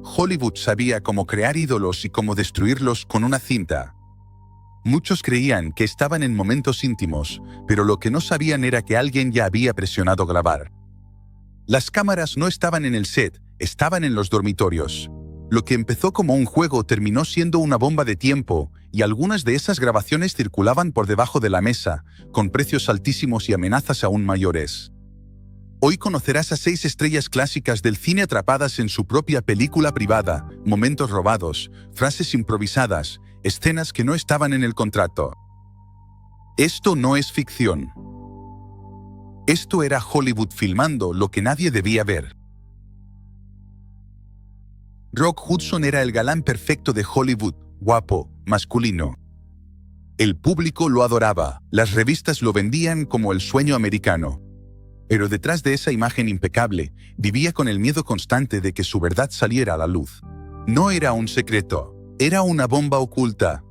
Hollywood sabía cómo crear ídolos y cómo destruirlos con una cinta. Muchos creían que estaban en momentos íntimos, pero lo que no sabían era que alguien ya había presionado grabar. Las cámaras no estaban en el set, estaban en los dormitorios. Lo que empezó como un juego terminó siendo una bomba de tiempo, y algunas de esas grabaciones circulaban por debajo de la mesa, con precios altísimos y amenazas aún mayores. Hoy conocerás a 6 estrellas clásicas del cine atrapadas en su propia película privada, momentos robados, frases improvisadas, escenas que no estaban en el contrato. Esto no es ficción. Esto era Hollywood filmando lo que nadie debía ver. Rock Hudson era el galán perfecto de Hollywood, guapo, masculino. El público lo adoraba, las revistas lo vendían como el sueño americano. Pero detrás de esa imagen impecable, vivía con el miedo constante de que su verdad saliera a la luz. No era un secreto, era una bomba oculta.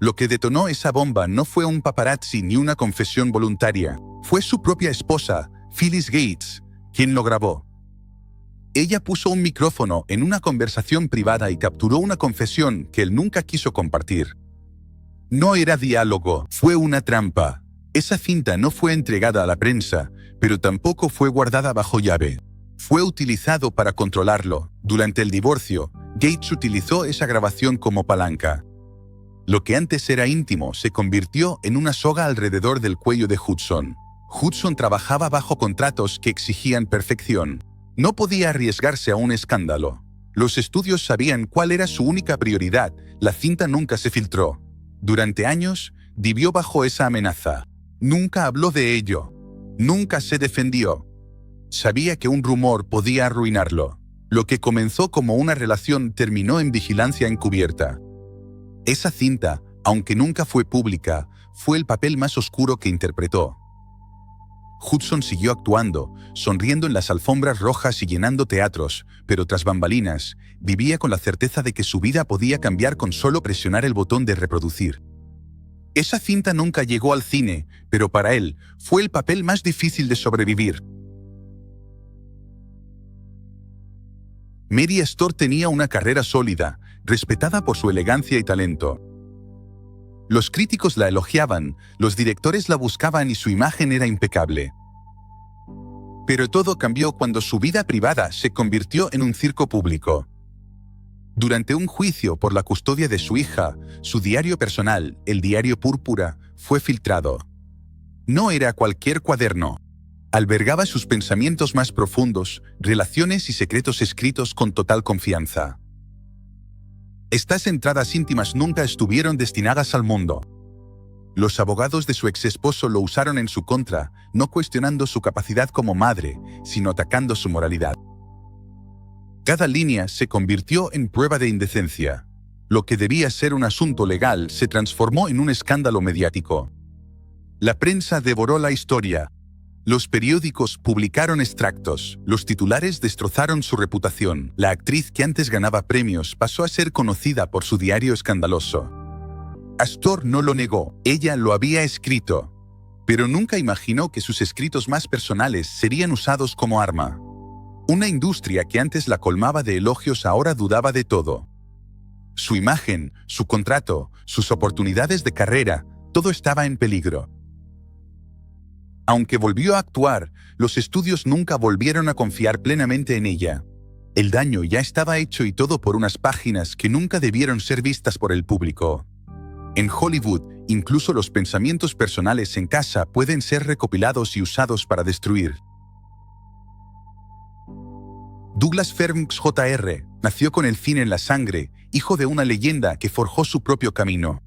Lo que detonó esa bomba no fue un paparazzi ni una confesión voluntaria. Fue su propia esposa, Phyllis Gates, quien lo grabó. Ella puso un micrófono en una conversación privada y capturó una confesión que él nunca quiso compartir. No era diálogo, fue una trampa. Esa cinta no fue entregada a la prensa, pero tampoco fue guardada bajo llave. Fue utilizado para controlarlo. Durante el divorcio, Gates utilizó esa grabación como palanca. Lo que antes era íntimo se convirtió en una soga alrededor del cuello de Hudson. Hudson trabajaba bajo contratos que exigían perfección. No podía arriesgarse a un escándalo. Los estudios sabían cuál era su única prioridad. La cinta nunca se filtró. Durante años, vivió bajo esa amenaza. Nunca habló de ello. Nunca se defendió. Sabía que un rumor podía arruinarlo. Lo que comenzó como una relación terminó en vigilancia encubierta. Esa cinta, aunque nunca fue pública, fue el papel más oscuro que interpretó. Hudson siguió actuando, sonriendo en las alfombras rojas y llenando teatros, pero tras bambalinas, vivía con la certeza de que su vida podía cambiar con solo presionar el botón de reproducir. Esa cinta nunca llegó al cine, pero para él fue el papel más difícil de sobrevivir. Mary Astor tenía una carrera sólida, respetada por su elegancia y talento. Los críticos la elogiaban, los directores la buscaban y su imagen era impecable. Pero todo cambió cuando su vida privada se convirtió en un circo público. Durante un juicio por la custodia de su hija, su diario personal, el Diario Púrpura, fue filtrado. No era cualquier cuaderno. Albergaba sus pensamientos más profundos, relaciones y secretos escritos con total confianza. Estas entradas íntimas nunca estuvieron destinadas al mundo. Los abogados de su exesposo lo usaron en su contra, no cuestionando su capacidad como madre, sino atacando su moralidad. Cada línea se convirtió en prueba de indecencia. Lo que debía ser un asunto legal se transformó en un escándalo mediático. La prensa devoró la historia. Los periódicos publicaron extractos, los titulares destrozaron su reputación. La actriz que antes ganaba premios pasó a ser conocida por su diario escandaloso. Astor no lo negó, ella lo había escrito, pero nunca imaginó que sus escritos más personales serían usados como arma. Una industria que antes la colmaba de elogios ahora dudaba de todo. Su imagen, su contrato, sus oportunidades de carrera, todo estaba en peligro. Aunque volvió a actuar, los estudios nunca volvieron a confiar plenamente en ella. El daño ya estaba hecho y todo por unas páginas que nunca debieron ser vistas por el público. En Hollywood, incluso los pensamientos personales en casa pueden ser recopilados y usados para destruir. Douglas Fairbanks Jr. nació con el cine en la sangre, hijo de una leyenda que forjó su propio camino.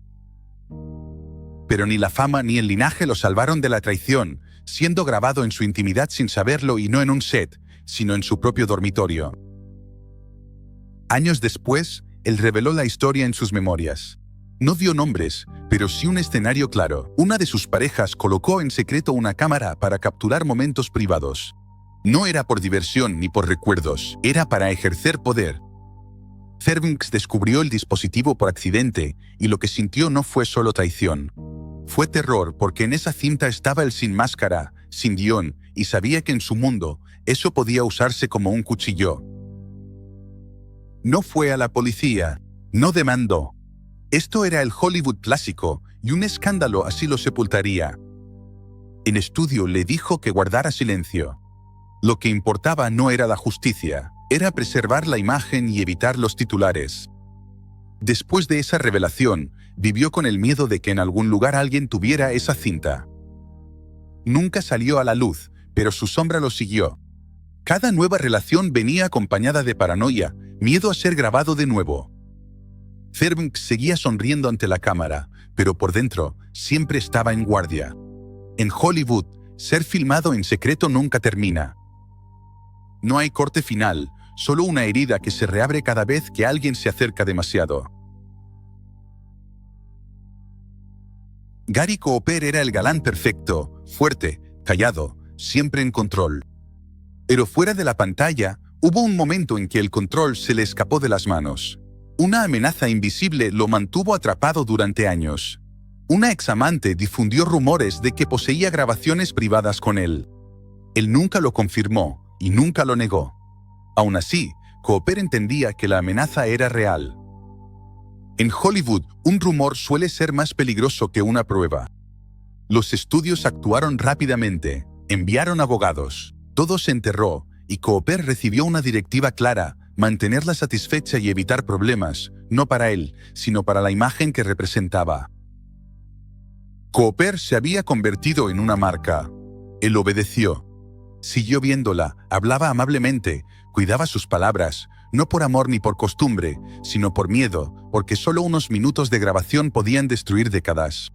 Pero ni la fama ni el linaje lo salvaron de la traición, siendo grabado en su intimidad sin saberlo y no en un set, sino en su propio dormitorio. Años después, él reveló la historia en sus memorias. No dio nombres, pero sí un escenario claro. Una de sus parejas colocó en secreto una cámara para capturar momentos privados. No era por diversión ni por recuerdos, era para ejercer poder. Fairbanks descubrió el dispositivo por accidente y lo que sintió no fue solo traición. Fue terror porque en esa cinta estaba él sin máscara, sin guión, y sabía que en su mundo eso podía usarse como un cuchillo. No fue a la policía. No demandó. Esto era el Hollywood clásico y un escándalo así lo sepultaría. En estudio le dijo que guardara silencio. Lo que importaba no era la justicia, era preservar la imagen y evitar los titulares. Después de esa revelación, vivió con el miedo de que en algún lugar alguien tuviera esa cinta. Nunca salió a la luz, pero su sombra lo siguió. Cada nueva relación venía acompañada de paranoia, miedo a ser grabado de nuevo. Fairbanks seguía sonriendo ante la cámara, pero por dentro siempre estaba en guardia. En Hollywood, ser filmado en secreto nunca termina. No hay corte final, solo una herida que se reabre cada vez que alguien se acerca demasiado. Gary Cooper era el galán perfecto, fuerte, callado, siempre en control. Pero fuera de la pantalla, hubo un momento en que el control se le escapó de las manos. Una amenaza invisible lo mantuvo atrapado durante años. Una examante difundió rumores de que poseía grabaciones privadas con él. Él nunca lo confirmó y nunca lo negó. Aún así, Cooper entendía que la amenaza era real. En Hollywood, un rumor suele ser más peligroso que una prueba. Los estudios actuaron rápidamente, enviaron abogados, todo se enterró y Cooper recibió una directiva clara: mantenerla satisfecha y evitar problemas, no para él, sino para la imagen que representaba. Cooper se había convertido en una marca. Él obedeció. Siguió viéndola, hablaba amablemente, cuidaba sus palabras, no por amor ni por costumbre, sino por miedo, porque solo unos minutos de grabación podían destruir décadas.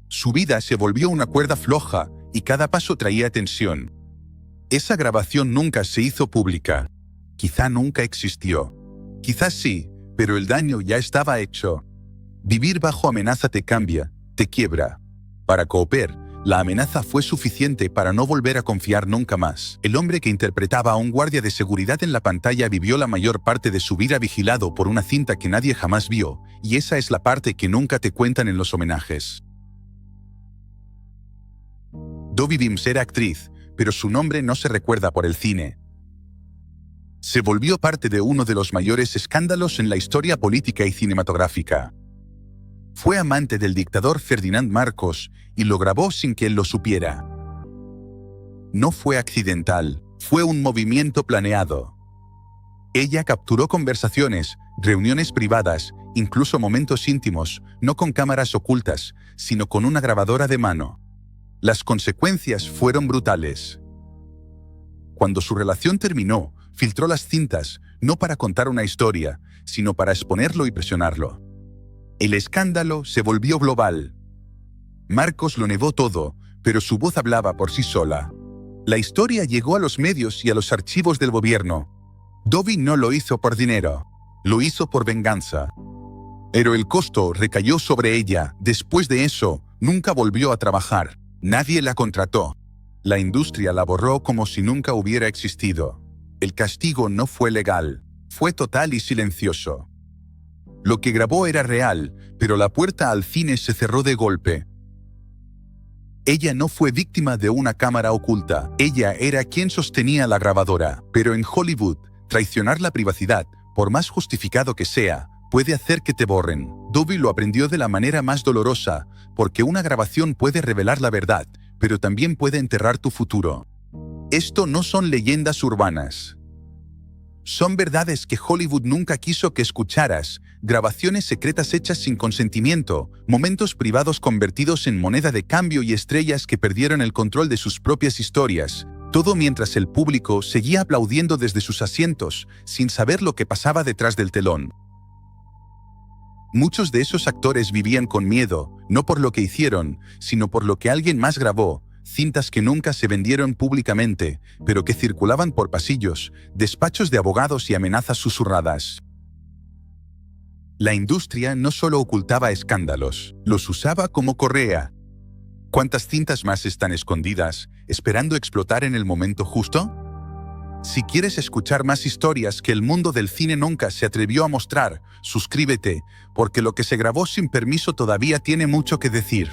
Su vida se volvió una cuerda floja y cada paso traía tensión. Esa grabación nunca se hizo pública. Quizá nunca existió. Quizás sí, pero el daño ya estaba hecho. Vivir bajo amenaza te cambia, te quiebra. Para Cooper, la amenaza fue suficiente para no volver a confiar nunca más. El hombre que interpretaba a un guardia de seguridad en la pantalla vivió la mayor parte de su vida vigilado por una cinta que nadie jamás vio, y esa es la parte que nunca te cuentan en los homenajes. Dovie Beams era actriz, pero su nombre no se recuerda por el cine. Se volvió parte de uno de los mayores escándalos en la historia política y cinematográfica. Fue amante del dictador Ferdinand Marcos y lo grabó sin que él lo supiera. No fue accidental, fue un movimiento planeado. Ella capturó conversaciones, reuniones privadas, incluso momentos íntimos, no con cámaras ocultas, sino con una grabadora de mano. Las consecuencias fueron brutales. Cuando su relación terminó, filtró las cintas, no para contar una historia, sino para exponerlo y presionarlo. El escándalo se volvió global. Marcos lo negó todo, pero su voz hablaba por sí sola. La historia llegó a los medios y a los archivos del gobierno. Dovie no lo hizo por dinero, lo hizo por venganza. Pero el costo recayó sobre ella. Después de eso, nunca volvió a trabajar. Nadie la contrató. La industria la borró como si nunca hubiera existido. El castigo no fue legal, fue total y silencioso. Lo que grabó era real, pero la puerta al cine se cerró de golpe. Ella no fue víctima de una cámara oculta, ella era quien sostenía la grabadora. Pero en Hollywood, traicionar la privacidad, por más justificado que sea, puede hacer que te borren. Dovie lo aprendió de la manera más dolorosa, porque una grabación puede revelar la verdad, pero también puede enterrar tu futuro. Esto no son leyendas urbanas. Son verdades que Hollywood nunca quiso que escucharas, grabaciones secretas hechas sin consentimiento, momentos privados convertidos en moneda de cambio y estrellas que perdieron el control de sus propias historias, todo mientras el público seguía aplaudiendo desde sus asientos, sin saber lo que pasaba detrás del telón. Muchos de esos actores vivían con miedo, no por lo que hicieron, sino por lo que alguien más grabó, cintas que nunca se vendieron públicamente, pero que circulaban por pasillos, despachos de abogados y amenazas susurradas. La industria no solo ocultaba escándalos, los usaba como correa. ¿Cuántas cintas más están escondidas, esperando explotar en el momento justo? Si quieres escuchar más historias que el mundo del cine nunca se atrevió a mostrar, suscríbete, porque lo que se grabó sin permiso todavía tiene mucho que decir.